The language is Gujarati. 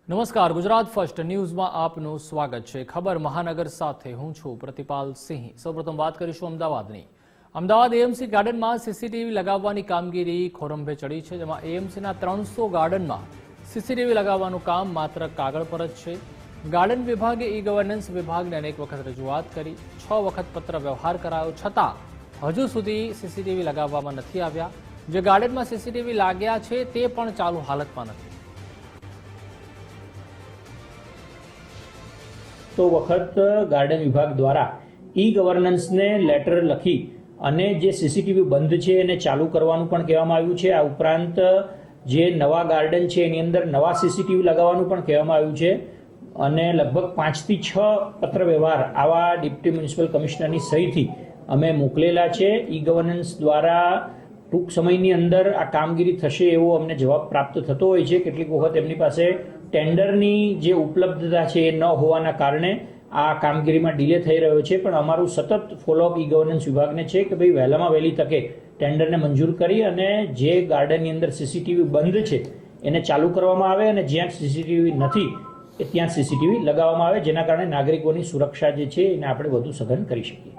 નમસ્કાર, ગુજરાત ફર્સ્ટ ન્યૂઝમાં આપનું સ્વાગત છે। ખબર મહાનગર સાથે હું છું પ્રતિપાલ સિંહ। સૌપ્રથમ વાત કરીશું અમદાવાદની। અમદાવાદ એએમસી ગાર્ડનમાં સીસીટીવી લગાવવાની કામગીરી ખોરંભે ચડી છે, જેમાં એએમસીના 300 ગાર્ડનમાં સીસીટીવી લગાવવાનું કામ માત્ર કાગળ પર જ છે। ગાર્ડન વિભાગે ઈ ગવર્નન્સ વિભાગને અનેક વખત રજૂઆત કરી, 6 વખત પત્ર વ્યવહાર કરાયો, છતાં હજુ સુધી સીસીટીવી લગાવવામાં નથી આવ્યા। જે ગાર્ડનમાં સીસીટીવી લાગ્યા છે તે પણ ચાલુ હાલતમાં નથી। તો વખત ગાર્ડન વિભાગ દ્વારા ઈ ગવર્નન્સને લેટર લખી અને જે સીસીટીવી બંધ છે એને ચાલુ કરવાનું પણ કહેવામાં આવ્યું છે। આ ઉપરાંત જે નવા ગાર્ડન છે એની અંદર નવા સીસીટીવી લગાવવાનું પણ કહેવામાં આવ્યું છે અને લગભગ 5 થી 6 પત્ર વ્યવહાર આવા ડિપ્ટી મ્યુનિસિપલ કમિશનરની સહીથી અમે મોકલેલા છે। ઈ ગવર્નન્સ દ્વારા ટૂંક સમયની અંદર આ કામગીરી થશે એવો અમને જવાબ પ્રાપ્ત થતો હોય છે। કેટલીક વખત એમની પાસે ટેન્ડરની જે ઉપલબ્ધતા છે એ ન હોવાના કારણે આ કામગીરીમાં ડિલે થઈ રહ્યો છે, પણ અમારું સતત ફોલોઅપ ઈ ગવર્નન્સ વિભાગને છે કે ભાઈ વહેલામાં વહેલી તકે ટેન્ડરને મંજૂર કરી અને જે ગાર્ડનની અંદર સીસીટીવી બંધ છે એને ચાલુ કરવામાં આવે અને જ્યાં સીસીટીવી નથી એ ત્યાં સીસીટીવી લગાવવામાં આવે, જેના કારણે નાગરિકોની સુરક્ષા જે છે એને આપણે વધુ સઘન કરી શકીએ।